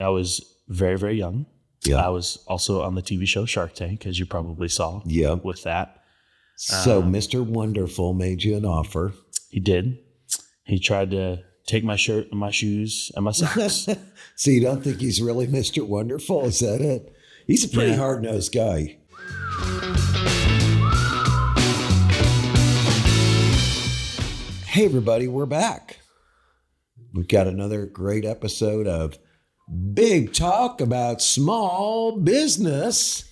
I was very, very young. Yeah. I was also on the TV show Shark Tank, as you probably saw. Yeah. With that. So Mr. Wonderful made you an offer. He did. He tried to take my shirt and my shoes and my socks. So you don't think he's really Mr. Wonderful? Is that it? He's a pretty hard-nosed guy. Hey, everybody, we're back. We've got another great episode of Big Talk about small business.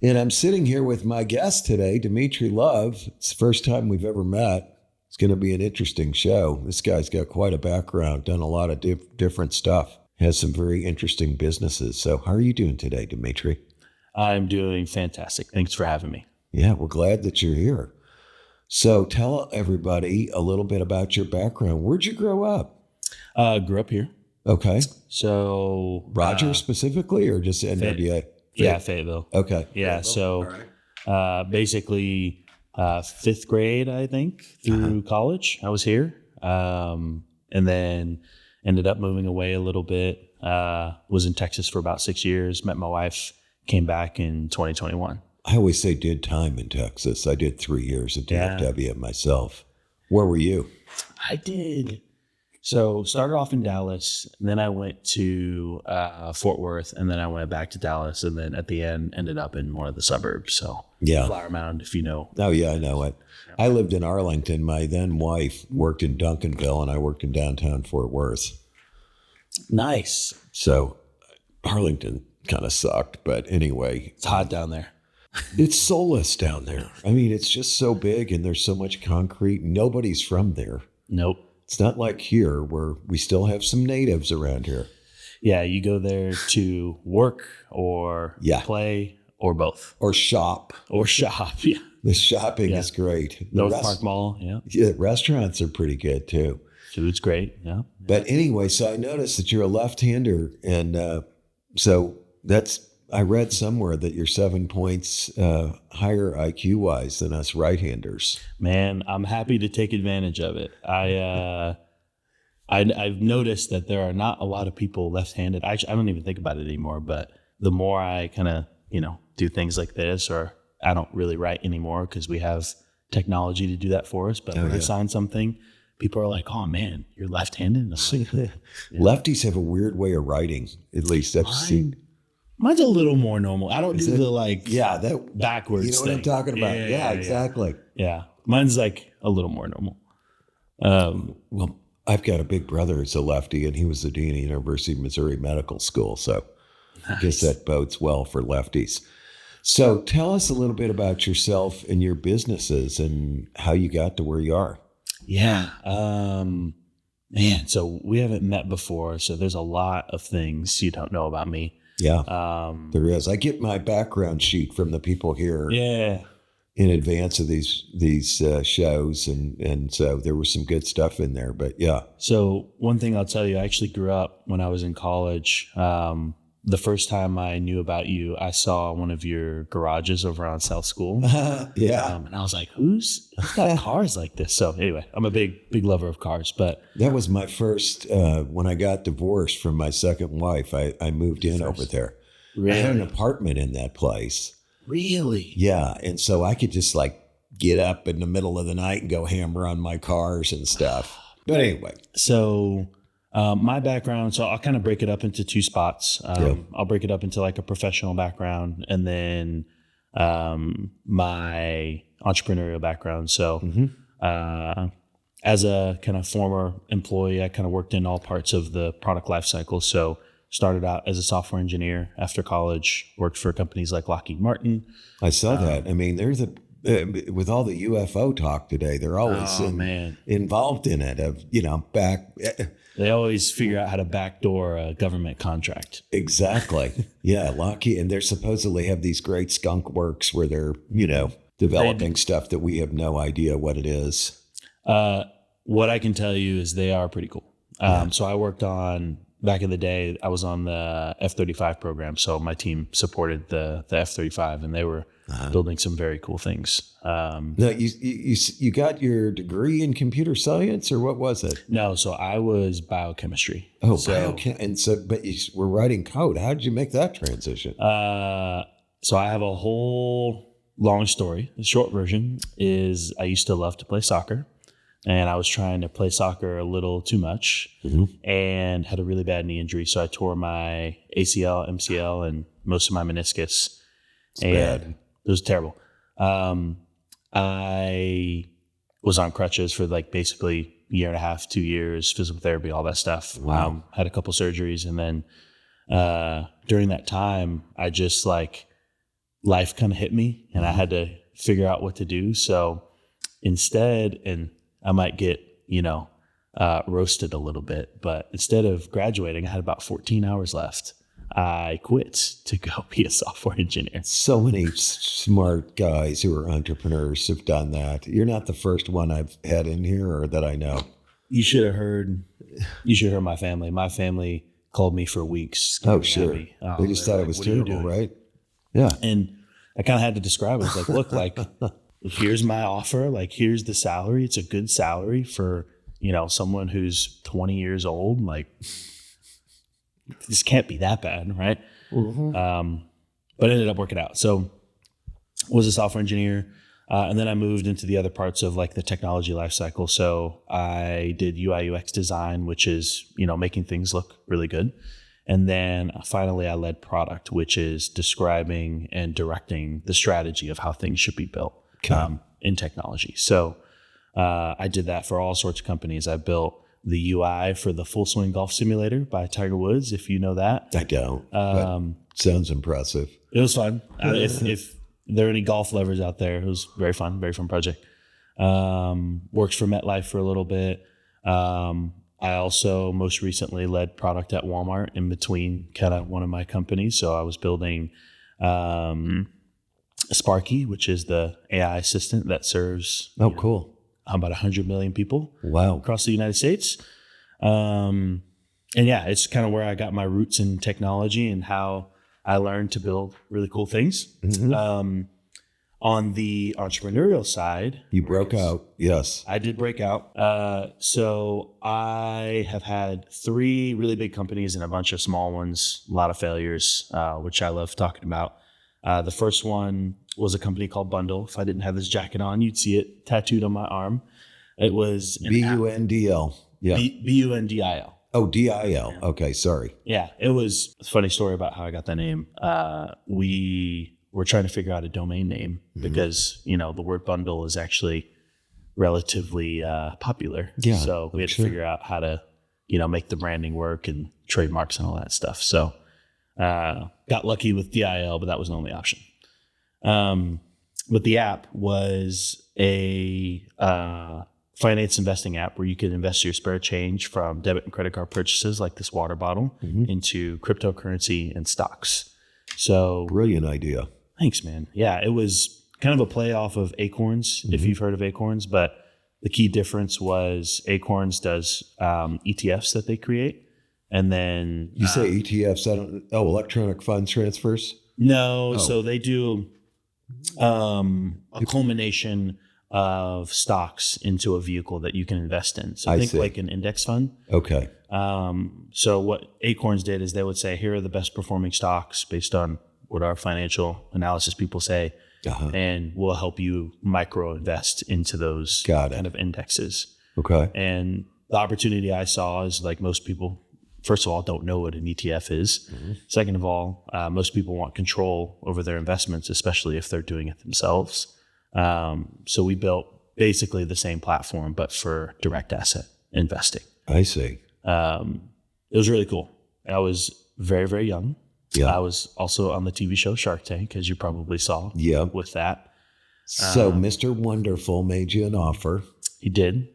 And I'm sitting here with my guest today, Dmitri Love. It's the first time we've ever met. It's going to be an interesting show. This guy's got quite a background, done a lot of different stuff, has some very interesting businesses. So how are you doing today, Dmitri? I'm doing fantastic. Thanks for having me. Yeah, we're glad that you're here. So tell everybody a little bit about your background. Where'd you grow up? Grew up here. Okay. So Rogers specifically, or just NWA? Yeah, Fayetteville. Okay. Yeah. Fayetteville. So All right. basically 5th grade, I think, through college, I was here. And then ended up moving away a little bit. Was in Texas for about 6 years, met my wife, came back in 2021. I always say did time in Texas. I did 3 years at DFW myself. Where were you? I did. So started off in Dallas, and then I went to Fort Worth, and then I went back to Dallas, and then at the end ended up in one of the suburbs. So Flower Mound, if you know. Oh, yeah, I know it. I lived in Arlington. My then wife worked in Duncanville, and I worked in downtown Fort Worth. Nice. So Arlington kind of sucked, but anyway. It's hot down there. It's soulless down there. I mean, it's just so big, and there's so much concrete. Nobody's from there. Nope. It's not like here where we still have some natives around here. Yeah, you go there to work or play or both. Or shop. Or shop, yeah. The shopping is great. North Park Mall, yeah. Yeah, restaurants are pretty good too. Food's great, yeah. But anyway, so I noticed that you're a left-hander. And so I read somewhere that you're 7 points higher IQ-wise than us right-handers. Man, I'm happy to take advantage of it. I've noticed that there are not a lot of people left-handed. I don't even think about it anymore, but the more I kind of, do things like this, or I don't really write anymore because we have technology to do that for us. But when I sign something, people are like, oh man, you're left-handed? Lefties have a weird way of writing, at least I've seen. Mine's a little more normal. I don't do the that backwards You know what thing. I'm talking about? Yeah, exactly. Yeah. Mine's like a little more normal. Well, I've got a big brother who's a lefty, and he was the dean of University of Missouri Medical School. So I guess that bodes well for lefties. So tell us a little bit about yourself and your businesses and how you got to where you are. Yeah. Man, so we haven't met before, so there's a lot of things you don't know about me. Yeah, there is. I get my background sheet from the people here in advance of these shows, and so there was some good stuff in there. But yeah. So one thing I'll tell you, I actually grew up when I was in college. The first time I knew about you, I saw one of your garages over on South School. And I was like, who's got cars like this? So anyway, I'm a big lover of cars. But that was my first, when I got divorced from my second wife, I moved in over there. Really? I had an apartment in that place. Really? Yeah. And so I could just get up in the middle of the night and go hammer on my cars and stuff. But anyway. So my background, so I'll kind of break it up into two spots. I'll break it up into like a professional background and then my entrepreneurial background. So as a kind of former employee, I kind of worked in all parts of the product life cycle. So started out as a software engineer after college, worked for companies like Lockheed Martin. I saw that. I mean, there's with all the UFO talk today, they're always involved in it back. They always figure out how to backdoor a government contract. Exactly. Yeah. Lockheed. And they're supposedly have these great skunk works where they're, developing stuff that we have no idea what it is. What I can tell you is they are pretty cool. So I worked on back in the day, I was on the F-35 program. So my team supported the F-35, and they were building some very cool things. Now, you got your degree in computer science, or what was it? No, so I was biochemistry. Oh, so, but you were writing code. How did you make that transition? So I have a whole long story. The short version is I used to love to play soccer, and I was trying to play soccer a little too much and had a really bad knee injury. So I tore my ACL, MCL, and most of my meniscus. Bad. It was terrible. I was on crutches for like basically a year and a half, 2 years, physical therapy, all that stuff. Wow. Had a couple surgeries. And then during that time, I just like life kind of hit me and I had to figure out what to do. So instead, and I might get, roasted a little bit, but instead of graduating, I had about 14 hours left. I quit to go be a software engineer. So many smart guys who are entrepreneurs have done that. You're not the first one I've had in here or that I know. You should have heard my family. My family called me for weeks. Oh, sure. They just thought it was terrible, right? Yeah. And I kind of had to describe it. I was like, look, like, here's my offer. Like, here's the salary. It's a good salary for, someone who's 20 years old. Like, this can't be that bad, right? But it ended up working out. So was a software engineer. And then I moved into the other parts of like the technology lifecycle. So I did UI UX design, which is, making things look really good. And then finally I led product, which is describing and directing the strategy of how things should be built in technology. So I did that for all sorts of companies. I built the UI for the Full Swing Golf Simulator by Tiger Woods, if you know that. I don't. Sounds impressive. It was fun. If there are any golf lovers out there, it was very fun project. Worked for MetLife for a little bit. I also most recently led product at Walmart in between kind of one of my companies. So I was building Sparky, which is the AI assistant that serves cool. About 100 million people across the United States. And yeah, it's kind of where I got my roots in technology and how I learned to build really cool things. On the entrepreneurial side, you broke out. Yes, I did break out. So I have had 3 really big companies and a bunch of small ones, a lot of failures, which I love talking about. The first one was a company called Bundil. If I didn't have this jacket on, you'd see it tattooed on my arm. It was Bundil. Yeah. Bundil. Oh, DIL. Okay, sorry. Yeah, it was a funny story about how I got that name. We were trying to figure out a domain name because, the word bundle is actually relatively popular. Yeah, so we had to figure out how to, make the branding work and trademarks and all that stuff. So got lucky with DIL, but that was the only option. But the app was a finance investing app where you could invest your spare change from debit and credit card purchases like this water bottle into cryptocurrency and stocks. So brilliant idea. Thanks, man. Yeah, it was kind of a play off of Acorns, if you've heard of Acorns, but the key difference was Acorns does ETFs that they create. And then you say ETFs, electronic fund transfers? No, so they do a culmination of stocks into a vehicle that you can invest in. So think like an index fund. Okay. So what Acorns did is they would say, here are the best performing stocks based on what our financial analysis people say, and we'll help you micro invest into those kind of indexes. Okay. And the opportunity I saw is like most people, first of all, don't know what an ETF is. Second of all, most people want control over their investments, especially if they're doing it themselves. So we built basically the same platform, but for direct asset investing. I see. It was really cool. I was very, very young. Yeah. I was also on the TV show Shark Tank, as you probably saw with that. So Mr. Wonderful made you an offer. He did.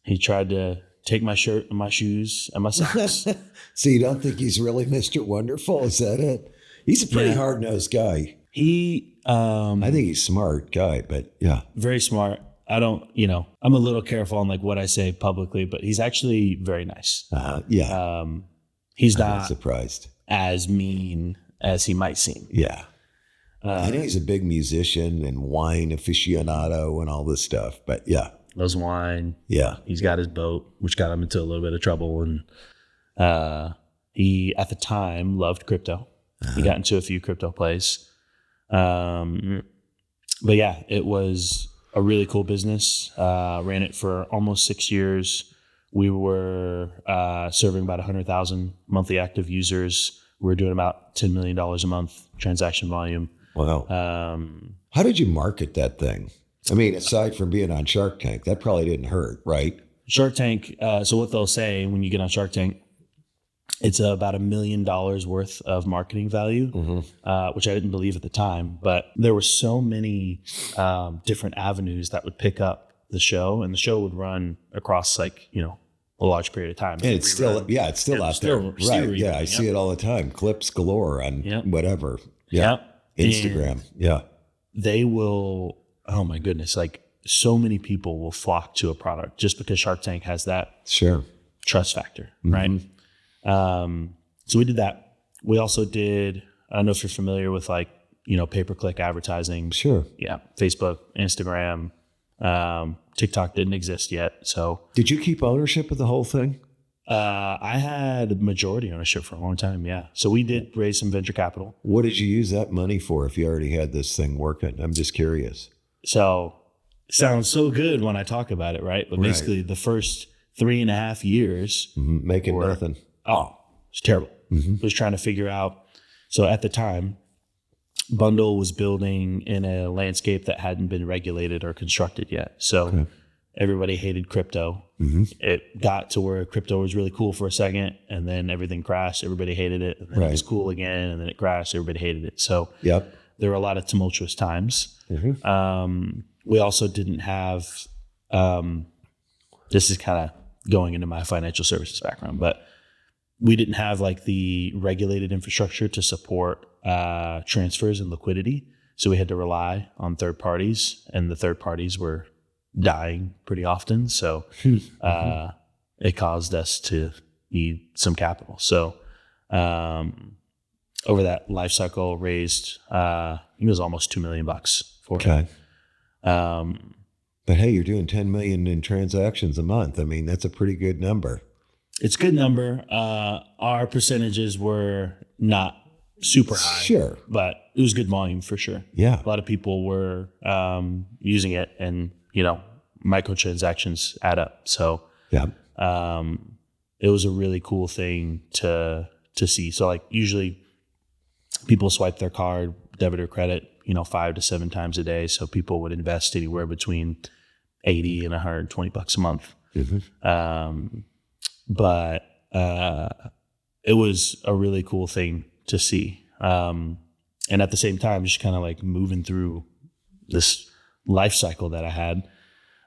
He tried to take my shirt and my shoes and my socks. So you don't think he's really Mr. Wonderful? Is that it? He's a pretty hard-nosed guy. I think he's a smart guy, but yeah. Very smart. I don't, I'm a little careful on like what I say publicly, but he's actually very nice. He's I'm not not surprised. as mean as he might seem. Yeah. I know he's a big musician and wine aficionado and all this stuff, but yeah. Loves wine. Yeah. He's got his boat, which got him into a little bit of trouble. And he, at the time, loved crypto. He got into a few crypto plays. But yeah, it was a really cool business. Ran it for almost 6 years. We were serving about 100,000 monthly active users. We were doing about $10 million a month transaction volume. Wow. How did you market that thing? I mean, aside from being on Shark Tank, that probably didn't hurt, right? Shark Tank. So what they'll say when you get on Shark Tank, it's about $1 million worth of marketing value, which I didn't believe at the time. But there were so many different avenues that would pick up the show, and the show would run across a large period of time. And it's still out there. Right. Yeah, I see it all the time. Clips galore on whatever. Yeah. Instagram. And they will, oh my goodness, so many people will flock to a product just because Shark Tank has that trust factor, right? So we did that. We also did, I don't know if you're familiar with pay-per-click advertising. Sure. Yeah. Facebook, Instagram, TikTok didn't exist yet. So did you keep ownership of the whole thing? I had majority ownership for a long time. Yeah. So we did raise some venture capital. What did you use that money for if you already had this thing working? I'm just curious. So it sounds so good when I talk about it, right? But basically the first 3.5 years making nothing. Oh, it's terrible. Was trying to figure out. So at the time, Bundil was building in a landscape that hadn't been regulated or constructed yet. So everybody hated crypto. It got to where crypto was really cool for a second, and then everything crashed. Everybody hated it. And then it was cool again, and then it crashed. Everybody hated it. So there were a lot of tumultuous times. We also didn't have, this is kind of going into my financial services background, but we didn't have the regulated infrastructure to support transfers and liquidity. So we had to rely on third parties, and the third parties were dying pretty often. So it caused us to need some capital. So over that life cycle, raised, I think it was almost $2 million for it. But hey, you're doing 10 million in transactions a month. I mean, that's a pretty good number. It's a good number. Our percentages were not super high. Sure. But it was good volume for sure. Yeah. A lot of people were using it, and, microtransactions add up. So it was a really cool thing to see. So usually people swipe their card, debit or credit, 5 to 7 times a day. So people would invest anywhere between $80 and $120 a month. But it was a really cool thing to see. And at the same time, just kind of moving through this life cycle that I had.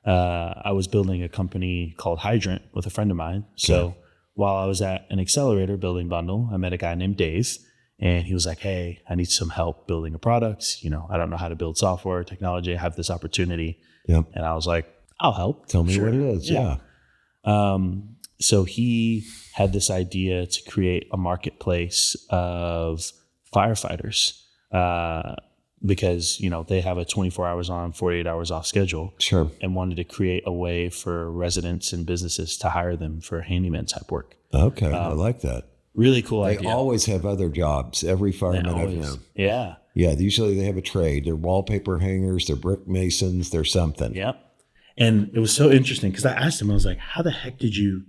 I was building a company called Hydrant with a friend of mine. So while I was at an accelerator building Bundil, I met a guy named Dave, and he was like, "Hey, I need some help building a product. I don't know how to build software, technology. I have this opportunity." And I was like, "I'll help. Tell me what it is." Yeah. So he had this idea to create a marketplace of firefighters because, they have a 24 hours on, 48 hours off schedule. Sure. And wanted to create a way for residents and businesses to hire them for handyman type work. Okay. I like that. Really cool idea. They always have other jobs. Every fireman I've known. Yeah. Yeah. Usually they have a trade. They're wallpaper hangers. They're brick masons. They're something. Yep. And it was so interesting because I asked him, I was like, how the heck did you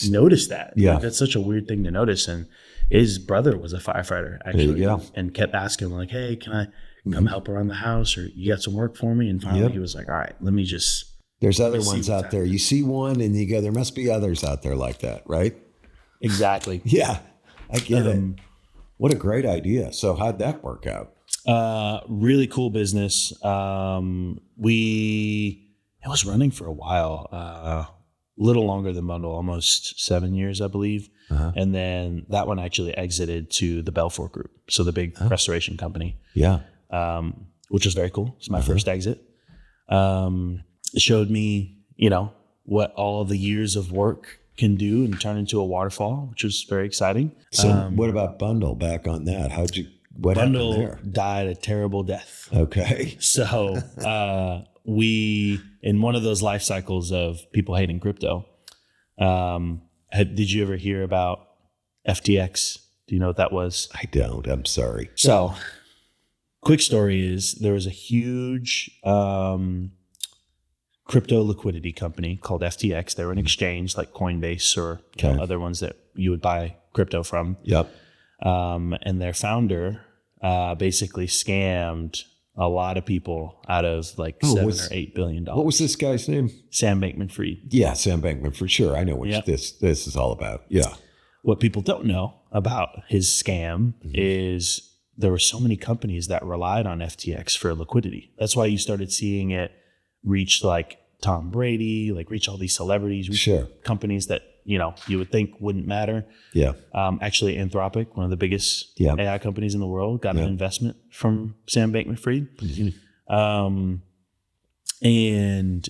notice that? Yeah. That's such a weird thing to notice. And his brother was a firefighter, actually. And kept asking him, hey, can I come help around the house, or you got some work for me? And finally he was like, all right, let me just. There's other ones out there. You see one and you go, there must be others out there like that, right? Exactly. Yeah, I get it. What a great idea. So how'd that work out? Really cool business. It was running for a while, a little longer than Bundil, almost 7 years, I believe. And then that one actually exited to the Belfor group. So the big restoration company. Yeah. Which was very cool. It's my first exit. It showed me, what all of the years of work can do and turn into a waterfall, which was very exciting. So what about Bundil? Back on that, what happened Bundil there? died a terrible death. Okay. So we, in one of those life cycles of people hating crypto, did you ever hear about FTX? Do you know what that was? I don't. I'm sorry. So quick story is there was a huge crypto liquidity company called FTX. They were an exchange like Coinbase or other ones that you would buy crypto from. Yep. And their founder basically scammed a lot of people out of like $7 or $8 billion. What was this guy's name? Sam Bankman-Fried. Yeah, Sam Bankman, for sure. I know what this is all about. Yeah. What people don't know about his scam is there were so many companies that relied on FTX for liquidity. That's why you started seeing it reach like Tom Brady, like reach all these celebrities, companies that, you would think wouldn't matter. Yeah. Actually, Anthropic, one of the biggest AI companies in the world, got an investment from Sam Bankman-Fried. And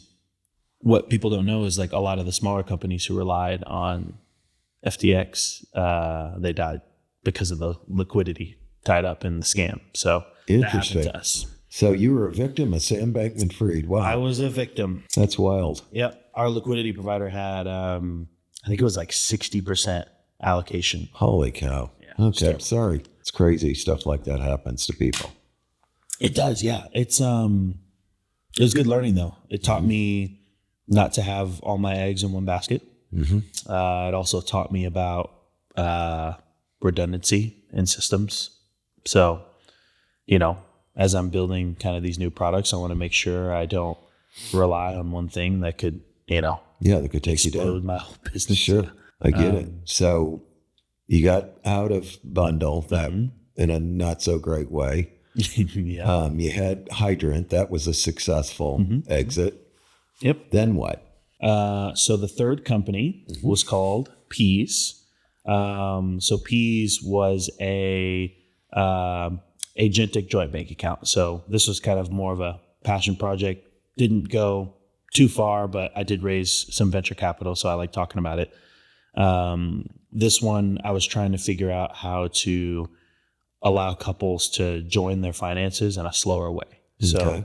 what people don't know is like a lot of the smaller companies who relied on FTX, they died because of the liquidity tied up in the scam. So that happened to us. So you were a victim of Sam Bankman-Fried. Wow. I was a victim. That's wild. Yep. Our liquidity provider had, I think it was like 60% allocation. Holy cow. Yeah, okay. I'm sorry. It's crazy. Stuff like that happens to people. It does. Yeah. It was good learning though. It taught me not to have all my eggs in one basket. It also taught me about redundancy in systems. So, as I'm building kind of these new products, I want to make sure I don't rely on one thing that could, that could take you down. My whole business. Sure. I get it. So you got out of Bundil that in a not so great way. You had Hydrant. That was a successful exit. Yep. Then what? So the third company was called Peas. So Peas was a agentic joint bank account. So this was kind of more of a passion project. Didn't go too far, but I did raise some venture capital, so I like talking about it. This one, I was trying to figure out how to allow couples to join their finances in a slower way. So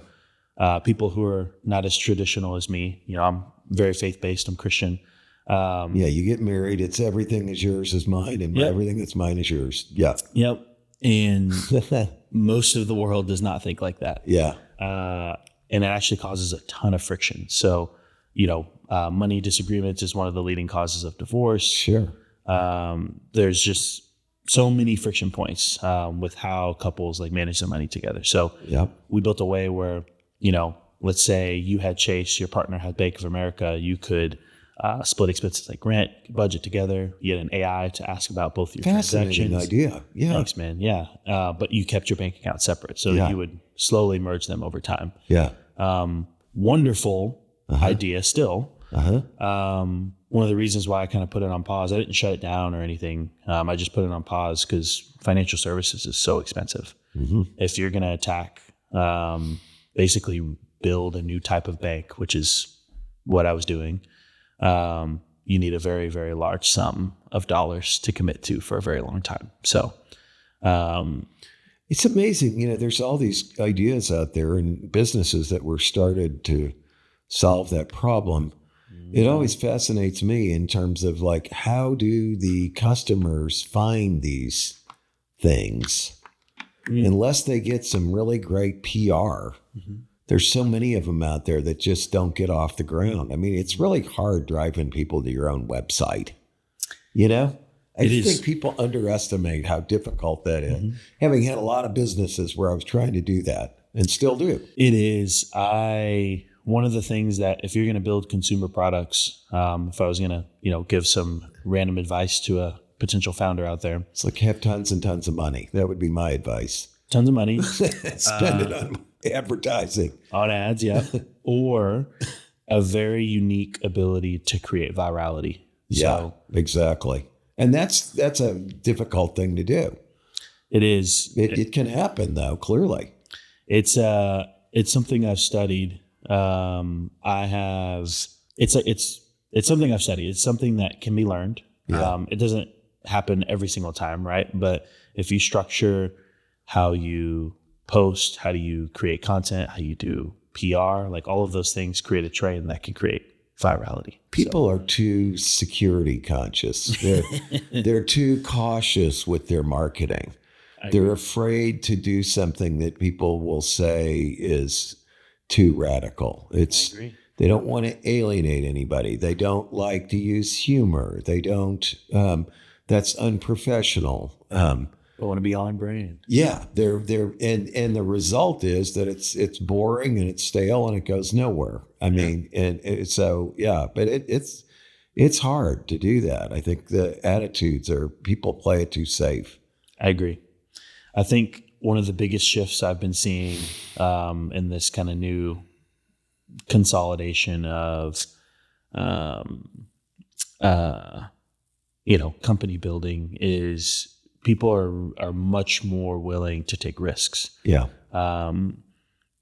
people who are not as traditional as me, I'm very faith-based, I'm Christian. You get married, it's everything is yours is mine, and everything that's mine is yours. Yeah. Yep. And most of the world does not think like that. Yeah. And it actually causes a ton of friction. So, money disagreements is one of the leading causes of divorce. Sure. There's just so many friction points with how couples like manage their money together. So we built a way where, let's say you had Chase, your partner had Bank of America, you could split expenses like rent, budget together. You had an AI to ask about both your Fascinating transactions. idea. Yeah. Thanks, man. Yeah. But you kept your bank account separate. So you would slowly merge them over time. Yeah. Wonderful idea still. One of the reasons why I kind of put it on pause, I didn't shut it down or anything. I just put it on pause because financial services is so expensive. If you're going to attack, basically build a new type of bank, which is what I was doing, you need a very, very large sum of dollars to commit to for a very long time. So it's amazing. There's all these ideas out there and businesses that were started to solve that problem. It always fascinates me in terms of like, how do the customers find these things unless they get some really great PR? There's so many of them out there that just don't get off the ground. I mean, it's really hard driving people to your own website. I think people underestimate how difficult that is. Having had a lot of businesses where I was trying to do that and still do. It is. One of the things that if you're going to build consumer products, if I was going to, give some random advice to a potential founder out there. It's like have tons and tons of money. That would be my advice. Tons of money. Spend it on advertising. On ads, yeah. Or a very unique ability to create virality. Yeah, exactly. And that's a difficult thing to do. It is. It can happen though, clearly. It's something I've studied. It's it's something I've studied. It's something that can be learned. Yeah. It doesn't happen every single time, right? But if you structure how you post, how do you create content, how you do PR, like all of those things create a train that can create virality. People are too security conscious. They're too cautious with their marketing. They're afraid to do something that people will say is too radical. They don't want to alienate anybody. They don't like to use humor. They don't. That's unprofessional. I want to be on brand. Yeah, and the result is that it's boring and it's stale and it goes nowhere. I mean, but it's hard to do that. I think the attitudes are people play it too safe. I agree. I think one of the biggest shifts I've been seeing in this kind of new consolidation of, company building is people are much more willing to take risks. Yeah.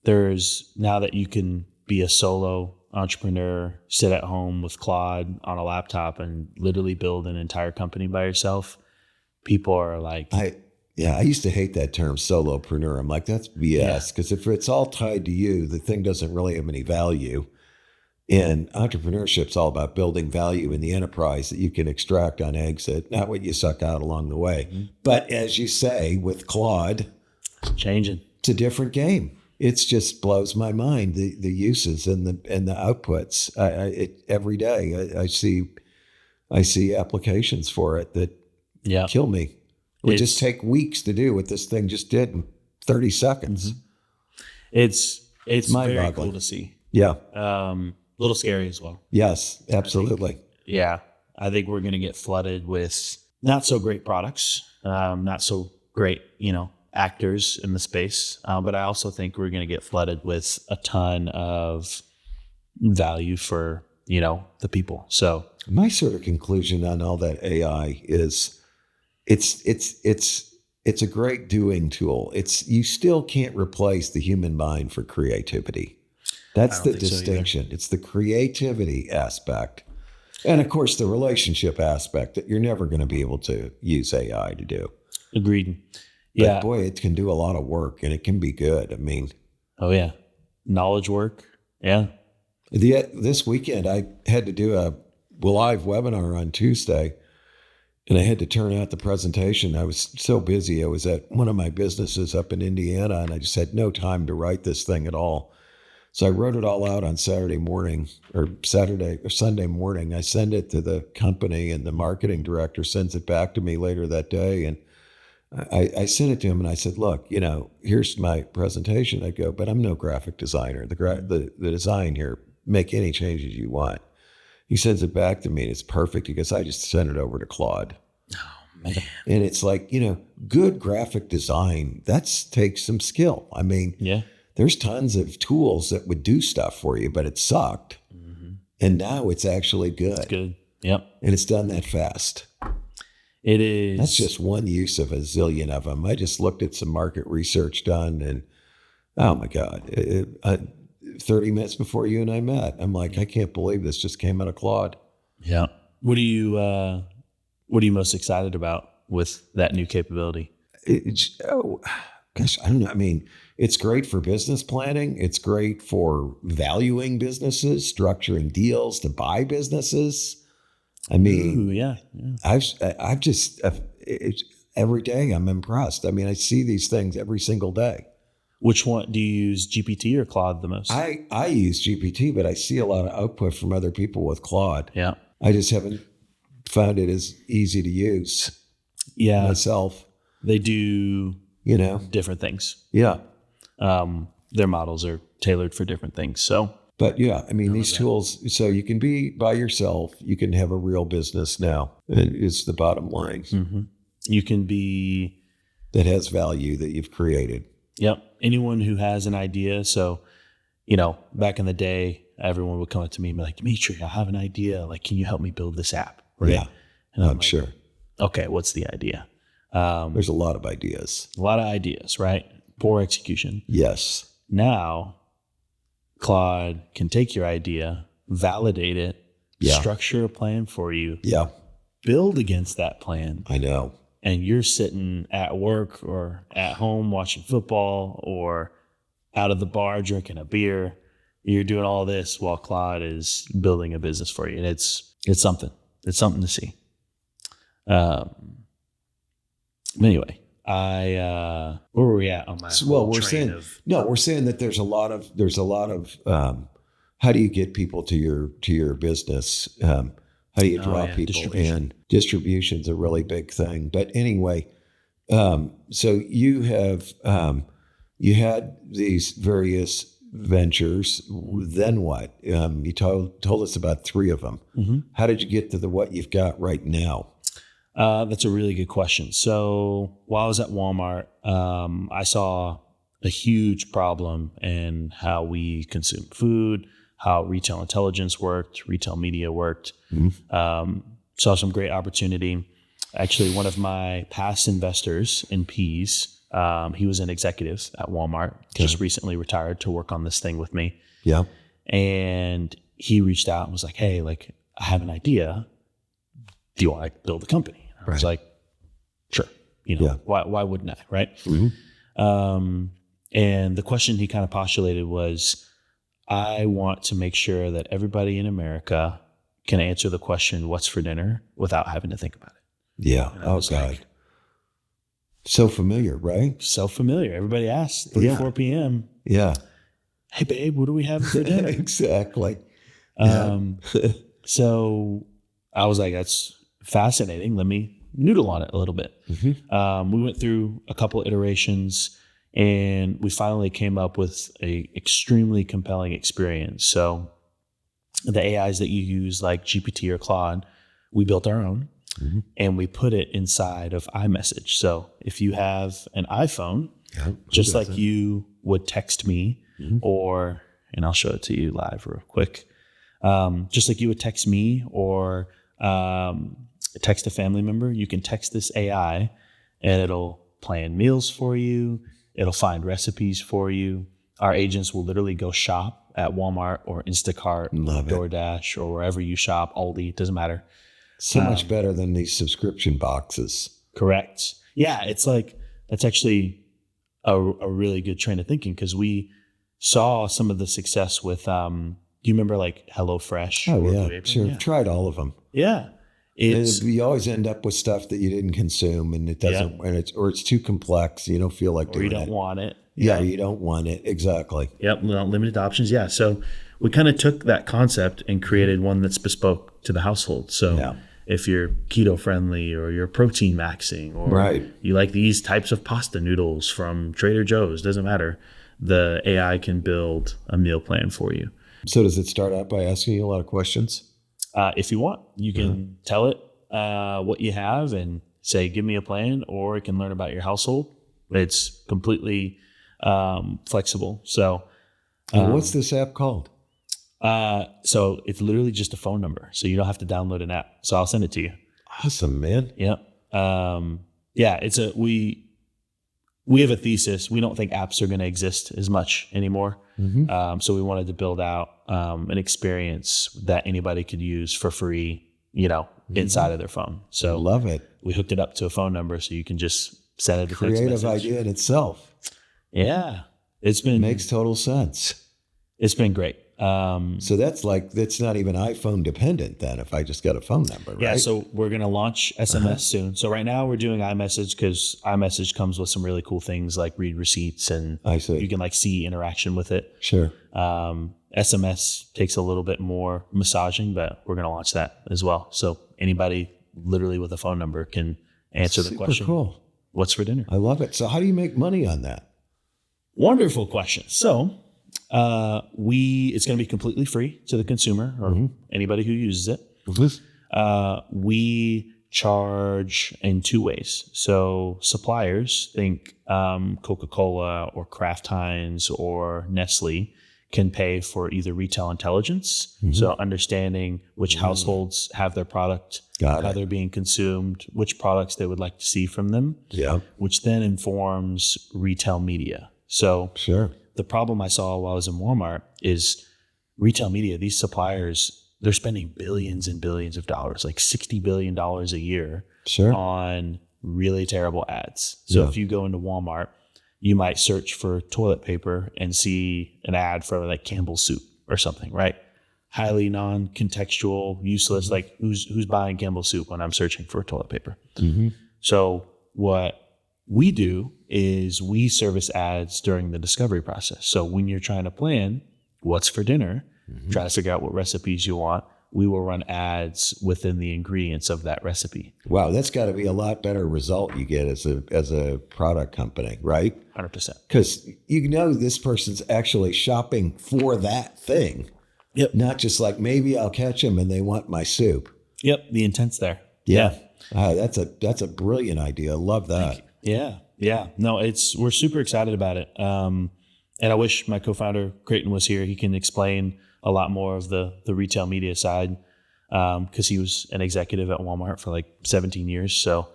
There's now that you can be a solo entrepreneur, sit at home with Claude on a laptop and literally build an entire company by yourself. People are like, I used to hate that term solopreneur. I'm like, that's BS. Because if it's all tied to you, the thing doesn't really have any value. And entrepreneurship's all about building value in the enterprise that you can extract on exit, not what you suck out along the way. Mm-hmm. But as you say, with Claude, it's changing. It's a different game. It just blows my mind, the uses and the outputs. Every day I see applications for it that kill me. It would just take weeks to do what this thing just did in 30 seconds. Mm-hmm. It's very cool to see. Yeah. A little scary as well. Yes, absolutely. I think we're going to get flooded with not so great products, not so great, actors in the space. But I also think we're going to get flooded with a ton of value for, the people. So my sort of conclusion on all that AI is it's a great doing tool. You still can't replace the human mind for creativity. That's the distinction. It's the creativity aspect. And of course, the relationship aspect that you're never going to be able to use AI to do. Agreed. But boy, it can do a lot of work and it can be good. I mean. Oh, yeah. Knowledge work. Yeah. This weekend, I had to do a live webinar on Tuesday and I had to turn out the presentation. I was so busy. I was at one of my businesses up in Indiana and I just had no time to write this thing at all. So I wrote it all out on Sunday morning. I send it to the company and the marketing director sends it back to me later that day. And I sent it to him and I said, look, here's my presentation. I go, but I'm no graphic designer. The design here, make any changes you want. He sends it back to me and it's perfect because I just sent it over to Claude. Oh, man. And it's like, good graphic design, takes some skill. I mean, there's tons of tools that would do stuff for you, but it sucked. Mm-hmm. And now it's actually good. It's good. Yep. And it's done that fast. It is. That's just one use of a zillion of them. I just looked at some market research done and, oh my God, 30 minutes before you and I met, I'm like, I can't believe this just came out of Claude. Yeah. What are you most excited about with that new capability? I don't know. I mean, it's great for business planning. It's great for valuing businesses, structuring deals to buy businesses. I mean, I've just every day I'm impressed. I mean, I see these things every single day. Which one do you use, GPT or Claude the most? I use GPT, but I see a lot of output from other people with Claude. Yeah. I just haven't found it as easy to use. Yeah. Myself. They do, different things. Yeah. Their models are tailored for different things. So, but these tools, so you can be by yourself, you can have a real business now. It's the bottom line. Mm-hmm. You can be. That has value that you've created. Yep. Anyone who has an idea. So, back in the day, everyone would come up to me and be like, Dmitri, I have an idea. Like, can you help me build this app? Right? Yeah. And I'm sure. Okay. What's the idea? There's a lot of ideas. A lot of ideas, right? Poor execution. Yes. Now, Claude can take your idea, validate it, structure a plan for you, build against that plan. I know. And you're sitting at work or at home watching football or out of the bar drinking a beer. You're doing all this while Claude is building a business for you. And it's something. It's something to see. Anyway, where were we at on my we're saying that there's a lot of how do you get people to your business? How do you draw people in? Distribution's a really big thing. But anyway, so you have you had these various ventures. Then what? You told us about 3 of them. Mm-hmm. How did you get to what you've got right now? That's a really good question. So while I was at Walmart, I saw a huge problem in how we consume food, how retail intelligence worked, retail media worked. Mm-hmm. Saw some great opportunity. Actually, one of my past investors in Peas, he was an executive at Walmart, just recently retired to work on this thing with me. Yeah. And he reached out and was like, hey, like, I have an idea. Do you want to build a company? I was like, sure. Why wouldn't I? Right. Mm-hmm. And the question he kind of postulated was, I want to make sure that everybody in America can answer the question, what's for dinner, without having to think about it. Yeah. Oh, God. Like, so familiar, right? So familiar. Everybody asks 4 p.m. Yeah. Hey, babe, what do we have for dinner? Exactly. So I was like, that's fascinating. Let me noodle on it a little bit. Mm-hmm. We went through a couple iterations and we finally came up with a extremely compelling experience. So the AIs that you use like GPT or Claude, we built our own. Mm-hmm. And we put it inside of iMessage. So if you have an iPhone, just like you would text me and I'll show it to you live real quick. Just like you would text me or text a family member, you can text this AI and it'll plan meals for you. It'll find recipes for you. Our agents will literally go shop at Walmart or Instacart or DoorDash or wherever you shop, Aldi, it doesn't matter. So much better than these subscription boxes. Correct. Yeah, it's like, that's actually a really good train of thinking because we saw some of the success with, do you remember like HelloFresh? Oh, yeah, sure. Yeah. Tried all of them. Yeah. You always end up with stuff that you didn't consume and it doesn't, and it's too complex. You don't feel like doing it. Or you don't want it. Yeah, you don't want it. Exactly. Yep. Limited options. Yeah. So we kind of took that concept and created one that's bespoke to the household. So if you're keto friendly or you're protein maxing or you like these types of pasta noodles from Trader Joe's, doesn't matter. The AI can build a meal plan for you. So does it start out by asking you a lot of questions? If you want, you can tell it what you have and say, give me a plan, or it can learn about your household. It's completely flexible. So what's this app called? So it's literally just a phone number. So you don't have to download an app. So I'll send it to you. Awesome, man. Yep. We have a thesis. We don't think apps are going to exist as much anymore. Mm-hmm. So we wanted to build out an experience that anybody could use for free, inside of their phone. So love it. We hooked it up to a phone number so you can just send it a text creative message. idea in itself. Yeah. Makes total sense. It's been great. So that's not even iPhone dependent then if I just got a phone number, right? Yeah, so we're going to launch SMS soon. So right now we're doing iMessage because iMessage comes with some really cool things like read receipts and you can see interaction with it. Sure. SMS takes a little bit more massaging, but we're going to launch that as well. So anybody literally with a phone number can answer the question. Cool. What's for dinner? I love it. So how do you make money on that? Wonderful question. So it's going to be completely free to the consumer or anybody who uses it. We charge in 2 ways. So suppliers, think Coca-Cola or Kraft Heinz or Nestle, can pay for either retail intelligence. So understanding which households have their product, how they're being consumed, which products they would like to see from them, which then informs retail media. So the problem I saw while I was in Walmart is retail media, these suppliers they're spending billions and billions of dollars, like $60 billion a year Sure. on really terrible ads. So if you go into Walmart, you might search for toilet paper and see an ad for like Campbell's soup or something, right? Highly non-contextual, useless. Like who's buying Campbell's soup when I'm searching for toilet paper? So what we do is we service ads during the discovery process. So when you're trying to plan what's for dinner, try to figure out what recipes you want, we will run ads within the ingredients of that recipe. Wow, that's got to be a lot better result you get as a product company, right? 100%. Because you know this person's actually shopping for that thing. Yep. Not just like, maybe I'll catch them and they want my soup. Yep. The intent's there. Yeah. That's a brilliant idea. I love that. Yeah. Yeah. No, we're super excited about it. And I wish my co-founder Creighton was here. He can explain a lot more of the retail media side. Cause he was an executive at Walmart for like 17 years. So,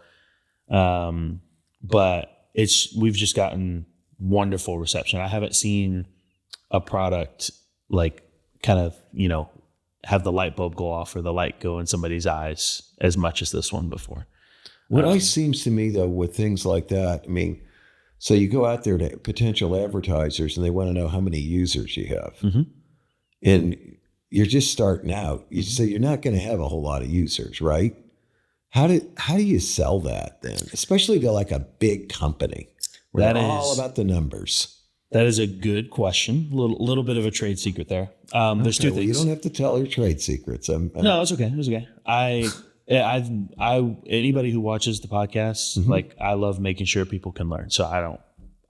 but we've just gotten wonderful reception. I haven't seen a product like kind of, have the light bulb go off or the light go in somebody's eyes as much as this one before. What always seems to me though, with things like that, I mean, so you go out there to potential advertisers and they want to know how many users you have. And you're just starting out. So you're not going to have a whole lot of users, right? How do you sell that then? Especially to like a big company where they're all about the numbers. That is a good question. Little bit of a trade secret there. There's two things. You don't have to tell your trade secrets. No, it's okay. It's okay. Anybody who watches the podcast, like I love making sure people can learn. So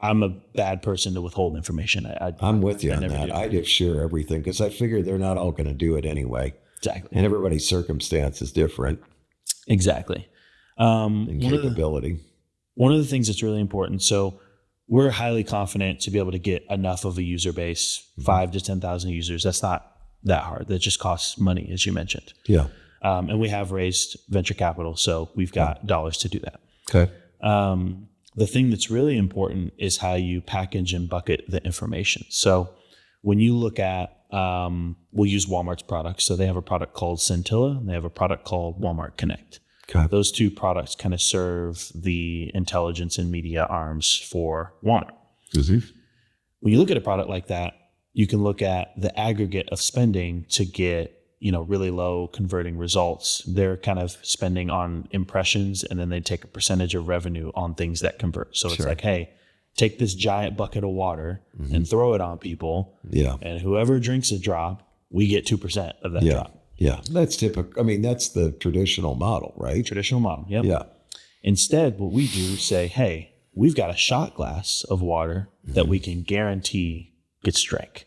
I'm a bad person to withhold information. I'm with you on that. I just share everything because I figure they're not all going to do it anyway. Exactly. And everybody's circumstance is different. Exactly. And capability. One of the things that's really important. So we're highly confident to be able to get enough of a user base, 5 to 10,000 users. That's not that hard. That just costs money, as you mentioned. Yeah. And we have raised venture capital, so we've got dollars to do that. Okay. The thing that's really important is how you package and bucket the information. So when you look at, we'll use Walmart's products. So they have a product called Scintilla, and they have a product called Walmart Connect. Okay. Those two products kind of serve the intelligence and media arms for Walmart. When you look at a product like that, you can look at the aggregate of spending to get, really low converting results. They're kind of spending on impressions, and then they take a percentage of revenue on things that convert. So it's like, hey, take this giant bucket of water and throw it on people. Yeah. And whoever drinks a drop, we get 2% of that drop. Yeah, that's typical. I mean, that's the traditional model, right? Traditional model, yep. Yeah. Instead, what we do is say, hey, we've got a shot glass of water that we can guarantee gets drank.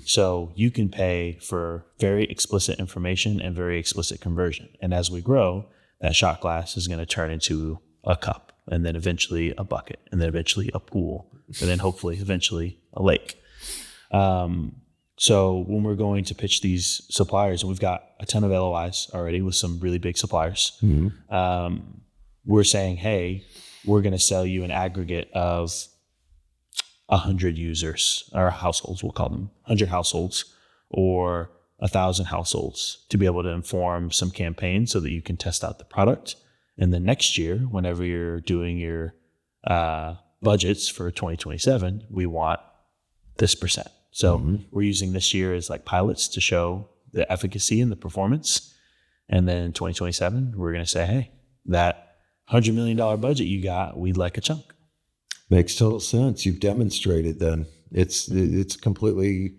So you can pay for very explicit information and very explicit conversion. And as we grow, that shot glass is going to turn into a cup, and then eventually a bucket, and then eventually a pool, and then hopefully eventually a lake. So when we're going to pitch these suppliers, and we've got a ton of LOIs already with some really big suppliers, we're saying, hey, we're going to sell you an aggregate of 100 users or households, we'll call them 100 households or 1,000 households to be able to inform some campaigns so that you can test out the product. And then next year, whenever you're doing your budgets for 2027, we want this percent. So we're using this year as like pilots to show the efficacy and the performance. And then in 2027, we're going to say, hey, that $100 million budget you got, we'd like a chunk. Makes total sense. You've demonstrated then. It's completely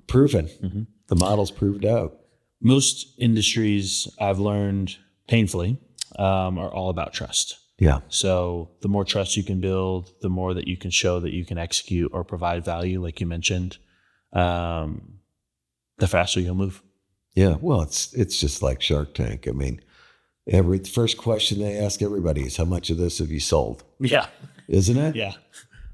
proven. The model's proved out. Most industries I've learned painfully are all about trust. Yeah. So the more trust you can build, the more that you can show that you can execute or provide value, like you mentioned, the faster you'll move. Yeah. Well, it's just like Shark Tank. I mean, the first question they ask everybody is, how much of this have you sold? Yeah. Isn't it? Yeah.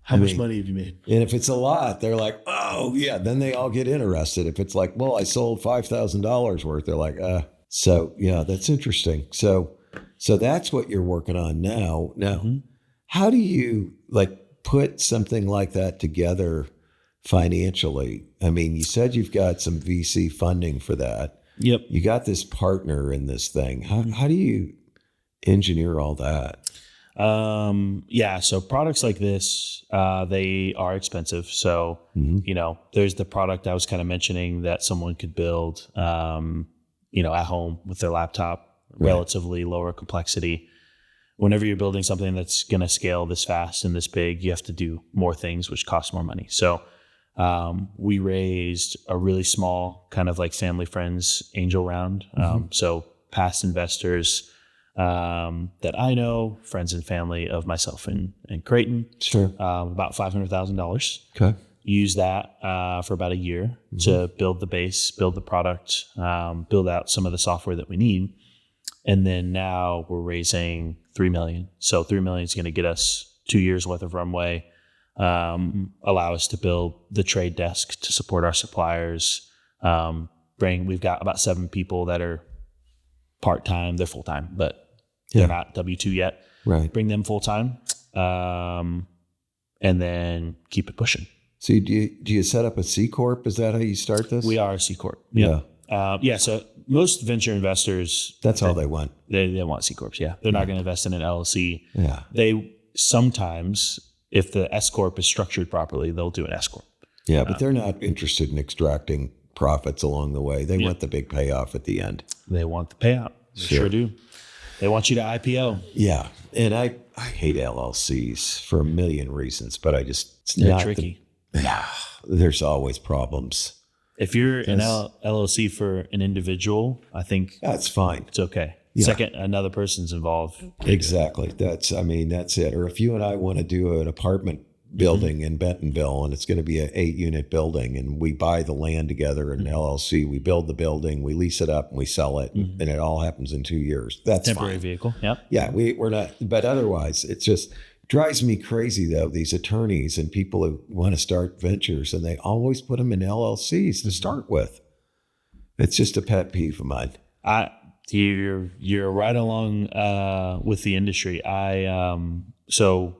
How much money have you made? And if it's a lot, they're like, oh, yeah. Then they all get interested. If it's like, well, I sold $5,000 worth, they're like, So, yeah, that's interesting. So that's what you're working on now. Now, how do you like put something like that together financially? I mean, you said you've got some VC funding for that. Yep. You got this partner in this thing. How do you engineer all that? So products like this, they are expensive. So, there's the product I was kind of mentioning that someone could build, at home with their laptop, relatively lower complexity. Whenever you're building something that's going to scale this fast and this big, you have to do more things, which cost more money. So, we raised a really small kind of like family friends angel round. So past investors, that I know, friends and family of myself and Creighton. Sure. About $500,000. Okay. Use that for about a year to build the base, build the product, build out some of the software that we need. And then now we're raising $3 million. So $3 million is going to get us 2 years worth of runway, allow us to build the trade desk to support our suppliers. We've got about 7 people that are part-time. They're full-time, but they're not W-2 yet. Right. Bring them full-time, and then keep it pushing. So do you set up a C-Corp? Is that how you start this? We are a C-Corp. Yeah. So most venture investors, that's all they want. They want C-Corps. Yeah. They're not going to invest in an LLC. Yeah. They sometimes, if the S-Corp is structured properly, they'll do an S-Corp. Yeah, but they're not interested in extracting profits along the way. They want the big payoff at the end. They want the payout. They sure do. They want you to IPO. Yeah. And I hate LLCs for a million reasons, but they're tricky. There's always problems. If you're an LLC for an individual, I think that's fine. It's okay. Yeah. Second, another person's involved. Exactly. That's it. Or if you and I want to do an apartment building in Bentonville and it's going to be an 8-unit building and we buy the land together in an LLC, we build the building, we lease it up and we sell it and it all happens in 2 years. That's temporary fine. Vehicle. Yep. Yeah. We're not, but otherwise it just drives me crazy though, these attorneys and people who want to start ventures and they always put them in LLCs to start with. It's just a pet peeve of mine. You're right along with the industry. So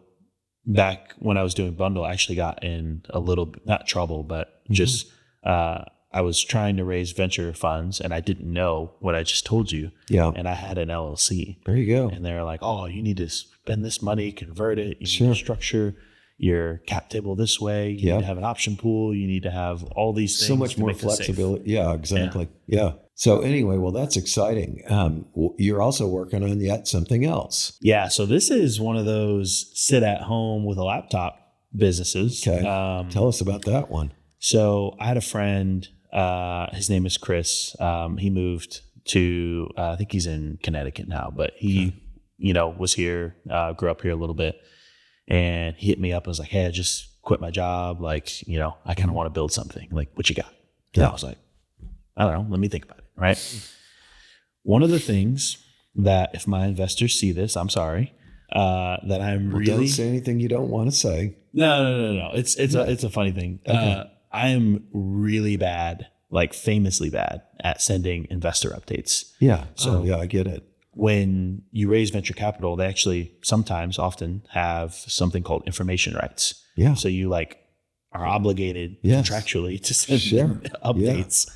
back when I was doing Bundil, I actually got in a little, not trouble, but just I was trying to raise venture funds and I didn't know what I just told you. Yeah. And I had an LLC. There you go. And they're like, oh, you need to spend this money, convert it. You need to structure your cap table this way. You need to have an option pool. You need to have all these things. So much more flexibility. Yeah, exactly. Yeah. So anyway, well, that's exciting. You're also working on yet something else. Yeah. So this is one of those sit at home with a laptop businesses. Okay. Tell us about that one. So I had a friend, his name is Chris. He moved to, I think he's in Connecticut now, but he, was here, grew up here a little bit. And he hit me up and was like, hey, I just quit my job. Like, I kind of want to build something. Like, what you got? Yeah. And I was like, I don't know. Let me think about it. Right. One of the things that if my investors see this, I'm sorry, that I'm really. Don't say anything you don't want to say. No. It's a funny thing. Okay. I am really bad, like famously bad at sending investor updates. Yeah. So I get it. When you raise venture capital, they actually often have something called information rights. Yeah. So you are obligated contractually to send updates.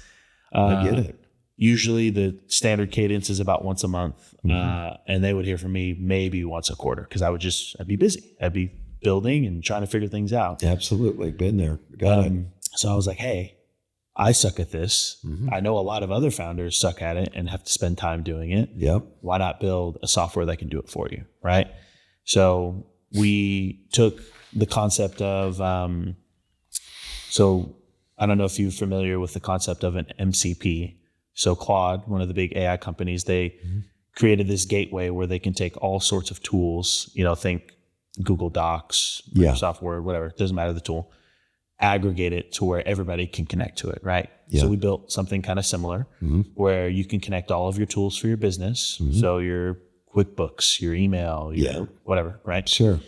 Yeah. I get it. Usually the standard cadence is about once a month. And they would hear from me maybe once a quarter because I'd be busy. I'd be building and trying to figure things out. Absolutely. Been there. Got it. So I was like, hey, I suck at this. I know a lot of other founders suck at it and have to spend time doing it. Yep. Why not build a software that can do it for you, right? So we took the concept of, so I don't know if you're familiar with the concept of an MCP. So Claude, one of the big AI companies, they created this gateway where they can take all sorts of tools, think Google Docs, Microsoft Word, whatever, it doesn't matter the tool, aggregate it to where everybody can connect to it, right? Yeah. So we built something kind of similar where you can connect all of your tools for your business. So your QuickBooks, your email, your whatever, right? Sure.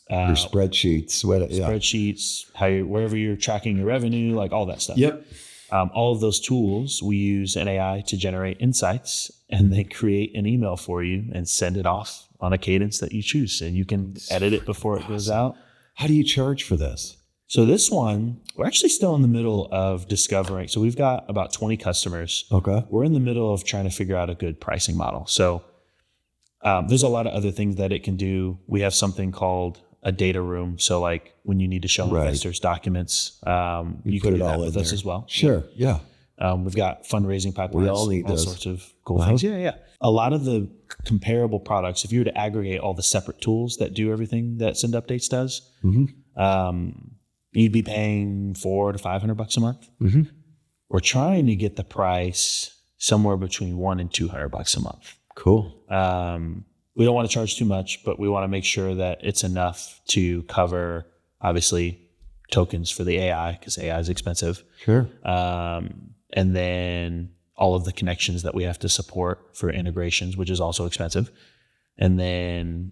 Your spreadsheets, spreadsheets, wherever you're tracking your revenue, like all that stuff. Yep. All of those tools, we use an AI to generate insights and they create an email for you and send it off on a cadence that you choose. And you can edit it before it goes out. How do you charge for this? So this one, we're actually still in the middle of discovering. So we've got about 20 customers. Okay. We're in the middle of trying to figure out a good pricing model. So there's a lot of other things that it can do. We have something called a data room. So like when you need to show investors documents, you put can it do all that in with there. us as well. Sure. Yeah. We've got fundraising pipelines. We all need all those. sorts of cool things. Yeah. A lot of the comparable products, if you were to aggregate all the separate tools that do everything that Send Updates does, you'd be paying $400 to $500 a month. Mm-hmm. We're trying to get the price somewhere between $100 and $200 a month. Cool. We don't want to charge too much, but we want to make sure that it's enough to cover, obviously, tokens for the AI, because AI is expensive. Sure. And then all of the connections that we have to support for integrations, which is also expensive. And then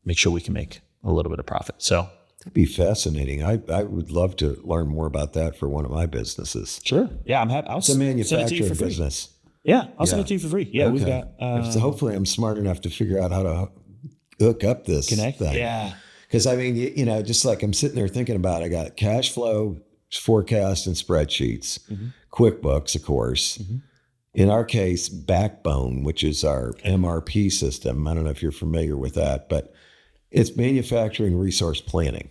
make sure we can make a little bit of profit. So that'd be fascinating. I would love to learn more about that for one of my businesses. Sure. Yeah, I'm happy. It's a manufacturing business. Yeah, I'll send it to you for free. Yeah, okay. We've got. So hopefully, I'm smart enough to figure out how to hook up this Connect. thing. Yeah. Because I mean, just like I'm sitting there thinking about, I got cash flow forecast and spreadsheets, QuickBooks, of course. In our case, Backbone, which is our MRP system. I don't know if you're familiar with that, but it's manufacturing resource planning.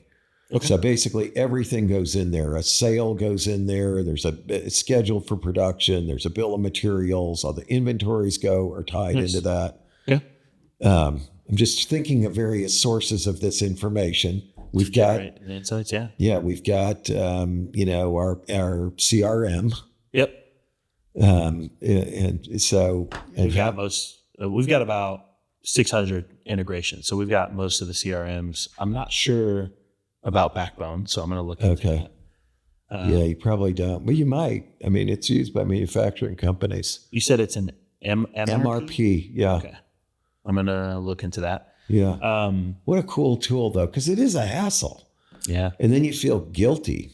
Okay. So basically everything goes in there. A sale goes in there. It's scheduled for production. There's a bill of materials. All the inventories are tied into that. Yeah. I'm just thinking of various sources of this information. We've got insights. Yeah. Yeah. We've got, our CRM. Yep. And so we've got about 600 integrations. So we've got most of the CRMs. I'm not sure about Backbone, so I'm going to look into that. Yeah, you probably don't. Well, you might. I mean, it's used by manufacturing companies. You said it's an MRP. Yeah. Okay. I'm going to look into that. Yeah. What a cool tool, though, because it is a hassle. Yeah. And then you feel guilty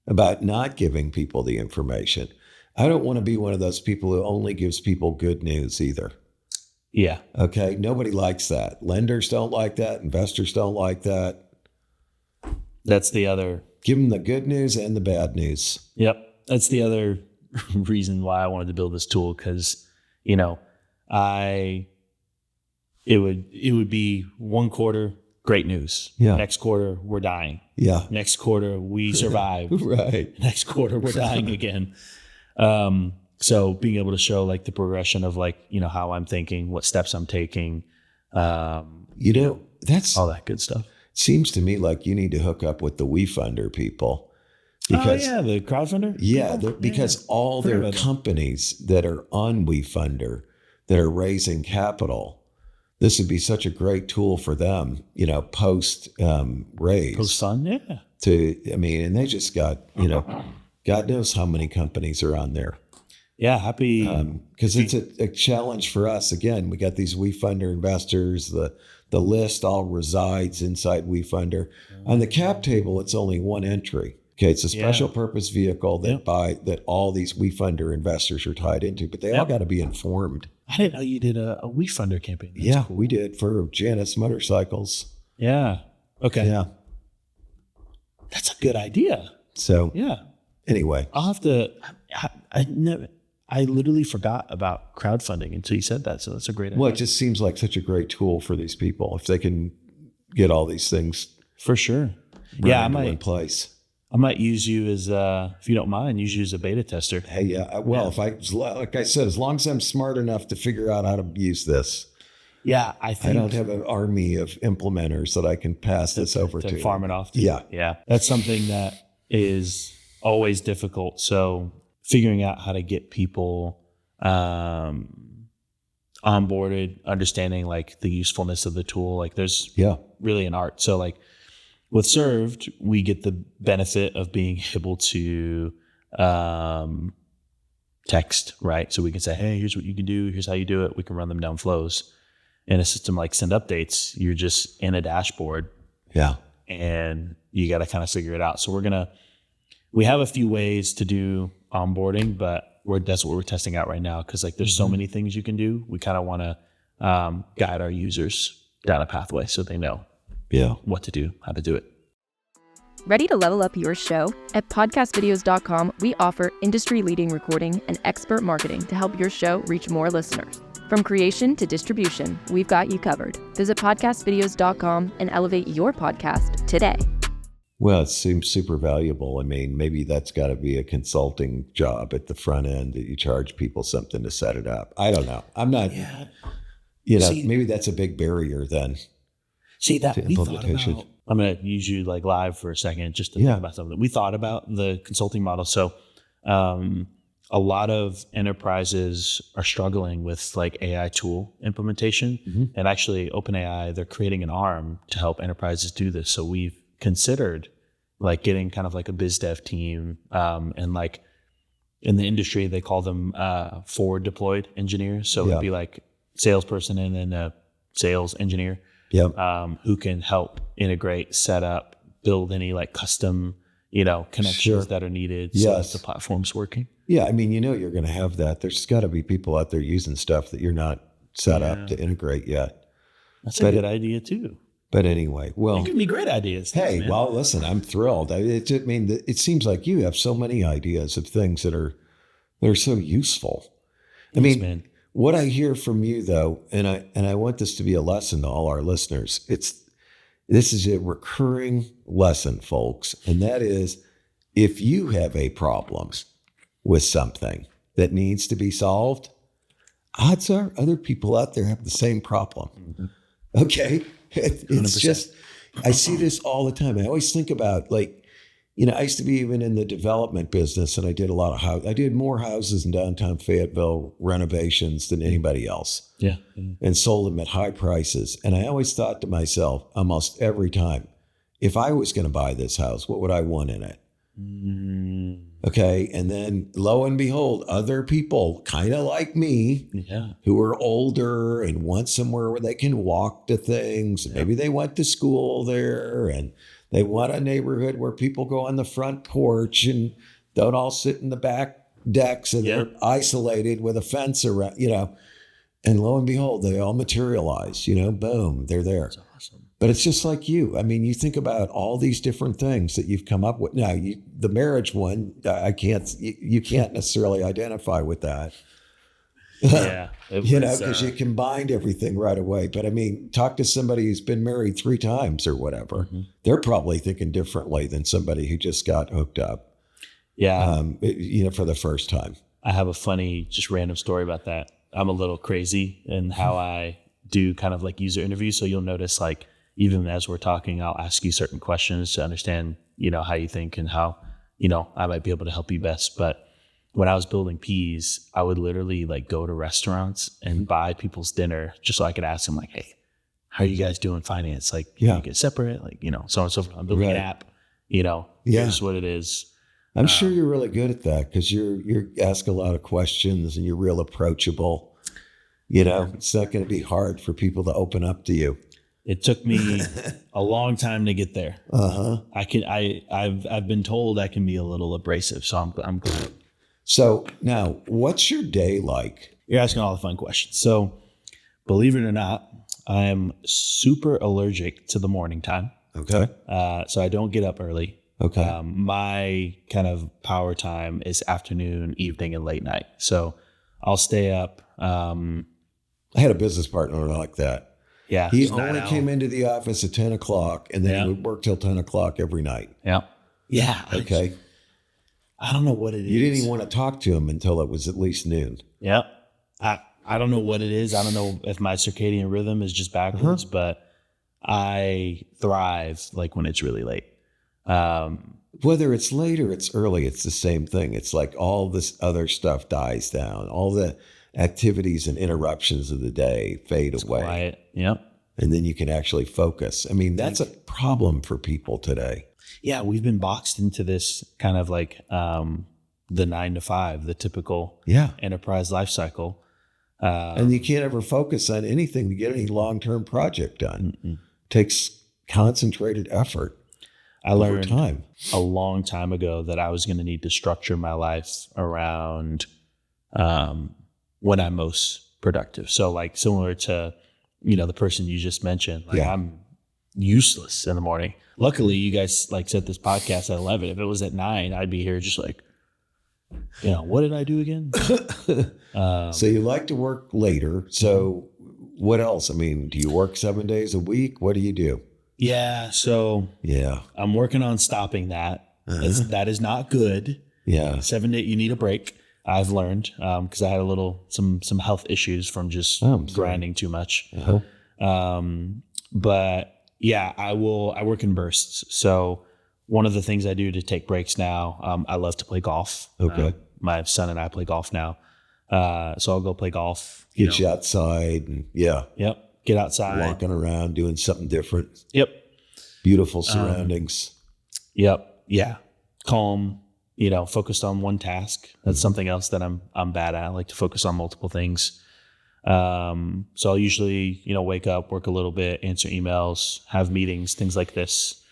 about not giving people the information. I don't want to be one of those people who only gives people good news either. Yeah. Okay. Nobody likes that. Lenders don't like that. Investors don't like that. That's the other. Give them the good news and the bad news. Yep. That's the other reason why I wanted to build this tool. Cause it would be one quarter, great news. Yeah. Next quarter, we're dying. Yeah. Next quarter, we survived. Right. Next quarter, we're dying again. So being able to show like the progression of how I'm thinking, what steps I'm taking, that's all that good stuff. Seems to me like you need to hook up with the WeFunder people. Because, the crowdfunder? Yeah, because all their companies that are on WeFunder that are raising capital, this would be such a great tool for them, post raise. Post fund, yeah. And they just got, God knows how many companies are on there. Yeah, happy. Because it's a challenge for us. Again, we got these WeFunder investors. The list all resides inside WeFunder. On the cap table, it's only one entry. Okay, it's a special purpose vehicle that all these WeFunder investors are tied into, but they all got to be informed. I didn't know you did a WeFunder campaign. That's cool. We did for Janus Motorcycles. Yeah. Okay. Yeah. That's a good idea. So anyway, I'll have to. I literally forgot about crowdfunding until you said that. So that's a great idea. Well, it just seems like such a great tool for these people if they can get all these things for sure. in place. I might use you as, if you don't mind, use you as a beta tester. Hey, like I said, as long as I'm smart enough to figure out how to use this. Yeah, I don't have an army of implementers that I can pass this over to. Farm it off to. Yeah. That's something that is always difficult. So figuring out how to get people onboarded, understanding like the usefulness of the tool, like there's really an art. So like with Served, we get the benefit of being able to text, right? So we can say, hey, here's what you can do. Here's how you do it. We can run them down flows. In a system like Send Updates, you're just in a dashboard. Yeah. And you got to kind of figure it out. So we have a few ways to do onboarding, but that's what we're testing out right now. Cause like there's so many things you can do. We kind of want to guide our users down a pathway so they know what to do, how to do it. Ready to level up your show? At podcastvideos.com, we offer industry-leading recording and expert marketing to help your show reach more listeners. From creation to distribution, we've got you covered. Visit podcastvideos.com and elevate your podcast today. Well, it seems super valuable. I mean, maybe that's got to be a consulting job at the front end that you charge people something to set it up. I don't know. I'm not, maybe that's a big barrier then. See that we thought about, I'm going to use you like live for a second just to think about something. We thought about the consulting model. So a lot of enterprises are struggling with like AI tool implementation, and actually OpenAI, they're creating an arm to help enterprises do this. So we've considered like getting kind of like a biz dev team, and like in the industry, they call them forward deployed engineers. So it'd be like salesperson and then a sales engineer. Who can help integrate, set up, build any like custom, connections that are needed so that the platform's working. Yeah, I mean, you're going to have that. There's got to be people out there using stuff that you're not set up to integrate yet. That's a good idea too. But anyway, well, you give me great ideas. Hey, man. Well, listen, I'm thrilled. It seems like you have so many ideas of things that are so useful. Thanks, man. What I hear from you, though, and I want this to be a lesson to all our listeners, this is a recurring lesson, folks, and that is if you have a problem with something that needs to be solved, odds are other people out there have the same problem. Okay? It's 100%. Just, I see this all the time. I always think about I used to be even in the development business, and I did a lot of I did more houses in downtown Fayetteville renovations than anybody else. And sold them at high prices. And I always thought to myself, almost every time, if I was going to buy this house, what would I want in it? Okay. And then lo and behold, other people kind of like me who are older and want somewhere where they can walk to things. Maybe they went to school there, and they want a neighborhood where people go on the front porch and don't all sit in the back decks and they're isolated with a fence around, and lo and behold, they all materialize, boom, they're there. That's awesome. But it's just like you. I mean, you think about all these different things that you've come up with. Now, the marriage one, you can't necessarily identify with that. Because you combined everything right away. But I mean, talk to somebody who's been married 3 times or whatever. They're probably thinking differently than somebody who just got hooked up. For the first time. I have a funny, just random story about that. I'm a little crazy in how I do kind of like user interviews. So you'll notice like, even as we're talking, I'll ask you certain questions to understand, how you think and how, I might be able to help you best. But when I was building Peas, I would literally like go to restaurants and buy people's dinner just so I could ask them like, hey, how are you guys doing finance? Like, you get separate, like, so on and so forth. I'm building an app, here's what it is. I'm sure you're really good at that because you ask a lot of questions and you're real approachable. It's not going to be hard for people to open up to you. It took me a long time to get there. I've been told I can be a little abrasive, so I'm glad. So now, what's your day like? You're asking all the fun questions. So believe it or not, I am super allergic to the morning time. Okay. So I don't get up early. Okay. My kind of power time is afternoon, evening, and late night. So I'll stay up. I had a business partner like that. Yeah. He only came into the office at 10 o'clock and then he would work till 10 o'clock every night. Yeah. Yeah. Okay. I don't know what it is. You didn't even want to talk to him until it was at least noon. Yep. I don't know what it is. I don't know if my circadian rhythm is just backwards, but I thrive like when it's really late. Whether it's late or it's early, it's the same thing. It's like all this other stuff dies down. All the activities and interruptions of the day fade away. Quiet. Yep. And then you can actually focus. I mean, that's a problem for people today. Yeah, we've been boxed into this kind of like the 9 to 5, the typical enterprise life cycle. And you can't ever focus on anything to get any long-term project done. Takes concentrated effort. I learned a long time ago that I was going to need to structure my life around when I'm most productive. So like similar to, the person you just mentioned, like I'm useless in the morning. Luckily, you guys like set this podcast at 11. If it was at 9, I'd be here just like, what did I do again? So you like to work later. So what else? I mean, do you work 7 days a week? What do you do? Yeah. So I'm working on stopping that. That is not good. Yeah. 7 days, you need a break. I've learned because I had some health issues from just grinding too much. But yeah, I work in bursts. So one of the things I do to take breaks now, I love to play golf. Okay. My son and I play golf now. So I'll go play golf. Get you outside and Yep. Get outside. Walking around, doing something different. Yep. Beautiful surroundings. Yep. Yeah. Calm, focused on one task. That's something else that I'm bad at. I like to focus on multiple things. So I'll usually, wake up, work a little bit, answer emails, have meetings, things like this.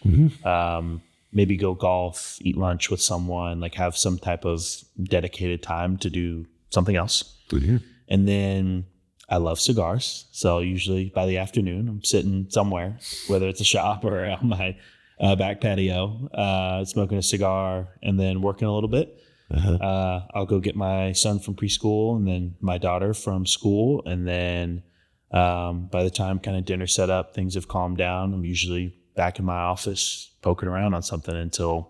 Maybe go golf, eat lunch with someone, like have some type of dedicated time to do something else. Good here. And then I love cigars. So usually by the afternoon, I'm sitting somewhere, whether it's a shop or on my back patio, smoking a cigar and then working a little bit. I'll go get my son from preschool and then my daughter from school. And then by the time kind of dinner set up, things have calmed down. I'm usually back in my office poking around on something until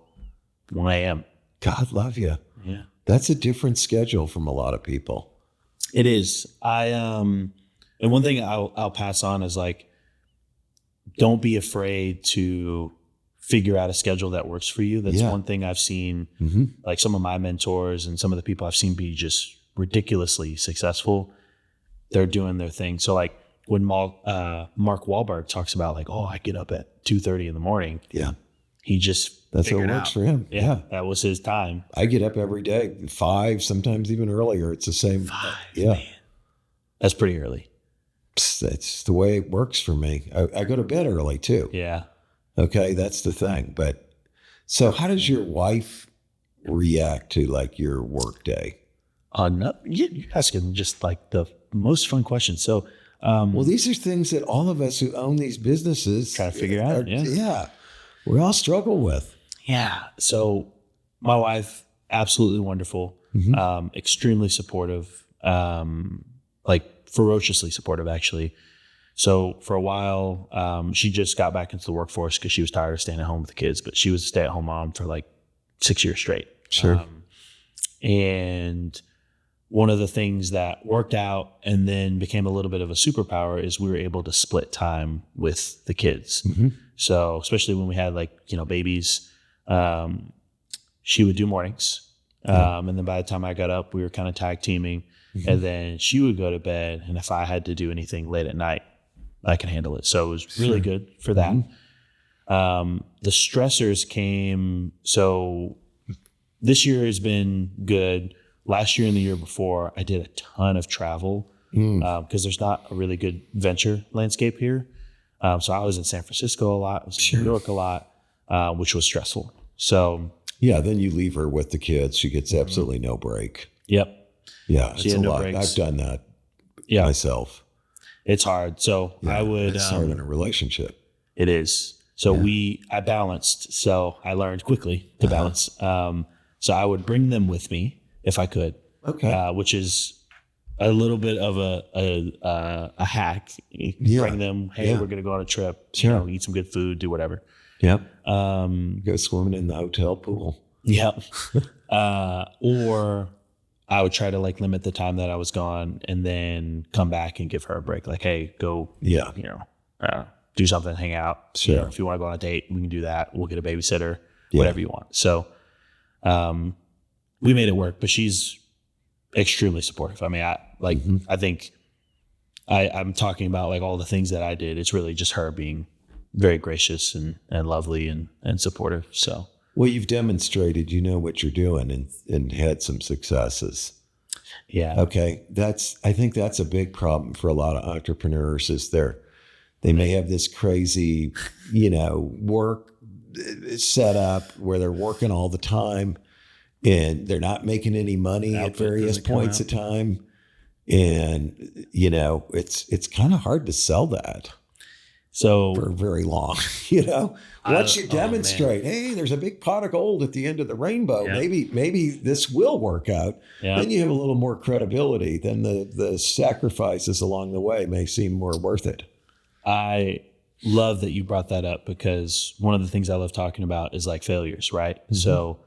1 a.m. God love you. Yeah. That's a different schedule from a lot of people. It is. And one thing I'll pass on is like, don't be afraid to figure out a schedule that works for you. That's one thing I've seen, like some of my mentors and some of the people I've seen be just ridiculously successful. They're doing their thing. So like when Mark Wahlberg talks about like, I get up at 2:30 in the morning. Yeah. He just That's what figured works out. for him. Yeah. That was his time. I get up every day, 5, sometimes even earlier. It's the same. 5, yeah. man. That's pretty early. That's the way it works for me. I go to bed early too. Yeah. Okay. That's the thing. But so how does your wife react to like your work day? No, you're asking just like the most fun questions. So, well, these are things that all of us who own these businesses try to figure out. We all struggle with. Yeah. So my wife, absolutely wonderful, extremely supportive, like ferociously supportive, actually. So for a while, she just got back into the workforce because she was tired of staying at home with the kids, but she was a stay-at-home mom for like 6 years straight. Sure. And one of the things that worked out and then became a little bit of a superpower is we were able to split time with the kids. So especially when we had like, babies, she would do mornings. And then by the time I got up, we were kind of tag teaming and then she would go to bed. And if I had to do anything late at night, I could handle it. So it was really good for that. The stressors came. So this year has been good. Last year and the year before, I did a ton of travel because there's not a really good venture landscape here. So I was in San Francisco a lot, I was in New York a lot, which was stressful. So yeah, then you leave her with the kids. She gets absolutely no break. Yep. Yeah, She it's a had no lot. breaks. I've done that Yeah, myself. it's hard. So I would. It's hard in a relationship. It is. So I balanced. So I learned quickly to balance. So I would bring them with me if I could. Okay. Which is a little bit of a hack. You bring them. Hey, we're going to go on a trip. Sure. Eat some good food. Do whatever. Yep. Go swimming in the hotel pool. Yep. Or I would try to like limit the time that I was gone and then come back and give her a break. Like, hey, go. Yeah. Do something, hang out. Sure. If you want to go on a date, we can do that. We'll get a babysitter, whatever you want. So we made it work, but she's extremely supportive. I mean, I think I'm talking about like all the things that I did. It's really just her being very gracious and lovely and supportive. So, well, you've demonstrated you know what you're doing and had some successes. Yeah. Okay. I think that's a big problem for a lot of entrepreneurs is they may have this crazy, work set up where they're working all the time and they're not making any money at various points of time. And, it's kind of hard to sell that. So for very long. Once you demonstrate, hey, there's a big pot of gold at the end of the rainbow. Yeah. Maybe this will work out. Yeah. Then you have a little more credibility. Then the sacrifices along the way may seem more worth it. I love that you brought that up, because one of the things I love talking about is like failures, right? Mm-hmm. So,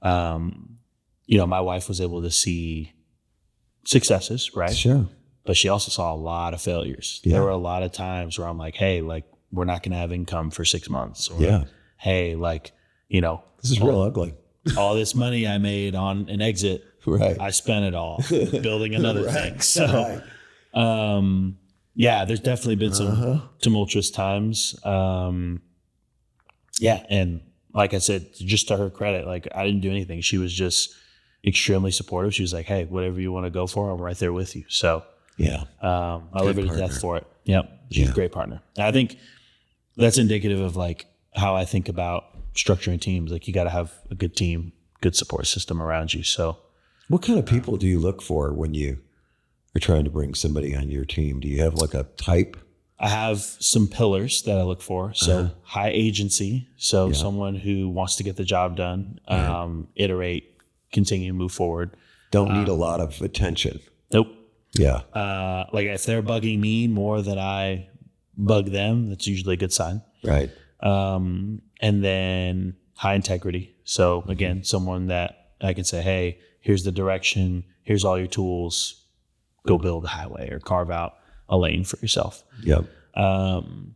my wife was able to see successes, right? Sure. But she also saw a lot of failures. Yeah. There were a lot of times where I'm like, hey, like, we're not going to have income for 6 months. Or, yeah. hey, like, this is real ugly. All this money I made on an exit, right? I spent it all building another thing. So, there's definitely been some tumultuous times. And like I said, just to her credit, like, I didn't do anything. She was just extremely supportive. She was like, hey, whatever you want to go for, I'm right there with you. So I live it to death for it. Yep. She's a great partner. And I think that's indicative of like how I think about structuring teams. Like, you got to have a good team, good support system around you. So what kind of people do you look for when you are trying to bring somebody on your team? Do you have like a type? I have some pillars that I look for. So high agency. So someone who wants to get the job done, iterate, continue, move forward. Don't need a lot of attention. Nope. Yeah. Like, if they're bugging me more than I bug them, that's usually a good sign. Right. And then high integrity. So again, someone that I can say, hey, here's the direction, here's all your tools, go build a highway or carve out a lane for yourself. Yep. And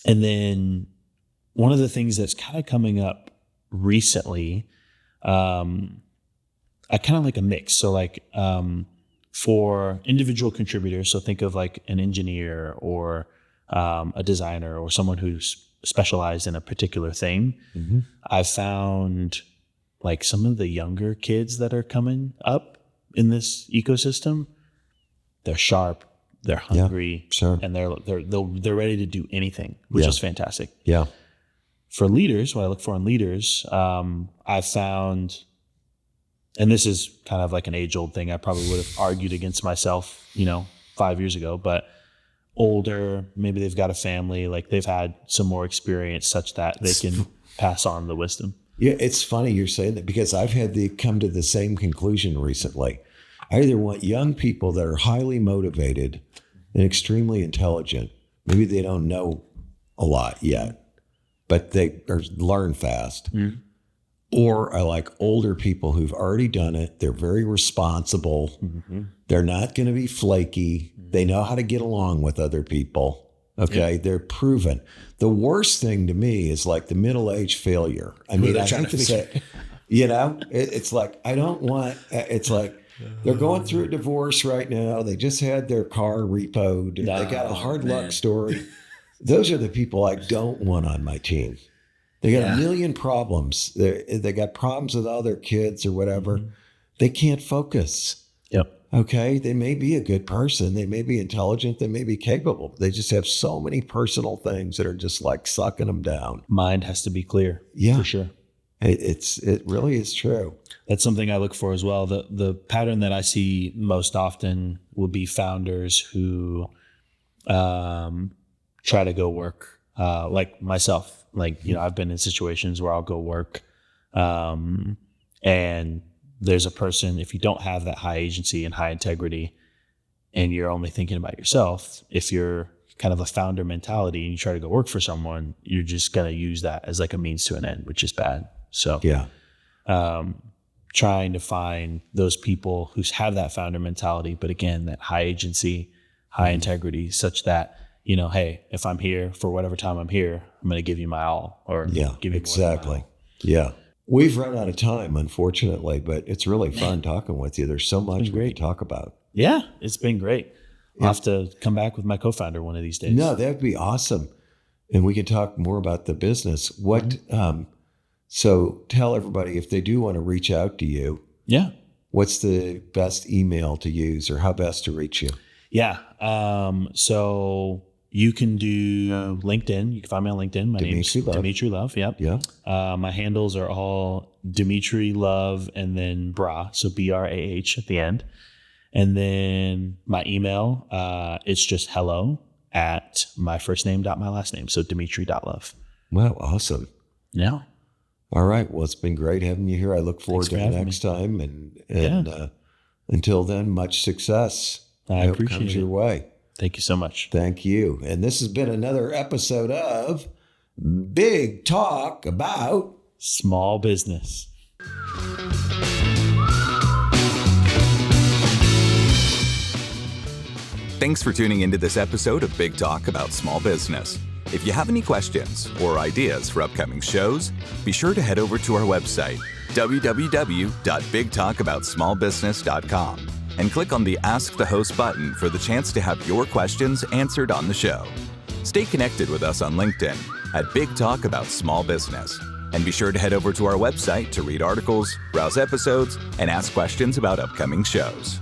then one of the things that's kind of coming up recently, I kind of like a mix. So like, for individual contributors, so think of like an engineer or a designer or someone who's specialized in a particular thing. Mm-hmm. I've found like some of the younger kids that are coming up in this ecosystem, they're sharp, they're hungry, and they're ready to do anything, which is fantastic. Yeah. For leaders, what I look for in leaders, I've found, and this is kind of like an age-old thing, I probably would have argued against myself, 5 years ago, but older, maybe they've got a family, like they've had some more experience such that they can pass on the wisdom. Yeah, it's funny you're saying that, because I've had to come to the same conclusion recently. I either want young people that are highly motivated and extremely intelligent. Maybe they don't know a lot yet, but they learn fast. Mm-hmm. Or I like older people who've already done it. They're very responsible. Mm-hmm. They're not going to be flaky. Mm-hmm. They know how to get along with other people. Okay. Yep. They're proven. The worst thing to me is like the middle-aged failure. I mean, I hate to say, it's like, I don't want, it's like they're going through a divorce right now. They just had their car repoed. They got a hard luck story. Those are the people I don't want on my team. They got a million problems. They got problems with all their kids or whatever. Mm-hmm. They can't focus. Yep. Okay. They may be a good person. They may be intelligent. They may be capable. They just have so many personal things that are just like sucking them down. Mind has to be clear. Yeah. For sure. It really is true. That's something I look for as well. The pattern that I see most often will be founders who try to go work, like myself. Like, I've been in situations where I'll go work and there's a person, if you don't have that high agency and high integrity and you're only thinking about yourself, if you're kind of a founder mentality and you try to go work for someone, you're just going to use that as like a means to an end, which is bad. So trying to find those people who have that founder mentality, but again, that high agency, high integrity, such that, hey, if I'm here for whatever time I'm here, I'm going to give you my all, or give you exactly. More yeah. We've run out of time, unfortunately, but it's really fun talking with you. There's so much we can talk about. Yeah, it's been great. I'll have to come back with my co-founder one of these days. No, that'd be awesome. And we can talk more about the business. So tell everybody, if they do want to reach out to you, what's the best email to use, or how best to reach you? Yeah. So you can do LinkedIn. You can find me on LinkedIn. My name's Dmitri Love. Yep. Yeah. My handles are all Dmitri Love and then Bra. So BRAH at the end. And then my email, it's just hello at my first name dot my last name. So Dmitri.love. Wow, awesome. Yeah. All right. Well, it's been great having you here. I look forward to the next time. And until then, much success. I hope appreciate comes it. your way. Thank you so much. Thank you. And this has been another episode of Big Talk About Small business. Thanks for tuning into this episode of Big Talk About Small Business. If you have any questions or ideas for upcoming shows, be sure to head over to our website, www.bigtalkaboutsmallbusiness.com, and click on the Ask the Host button for the chance to have your questions answered on the show. Stay connected with us on LinkedIn at Big Talk About Small Business. And be sure to head over to our website to read articles, browse episodes, and ask questions about upcoming shows.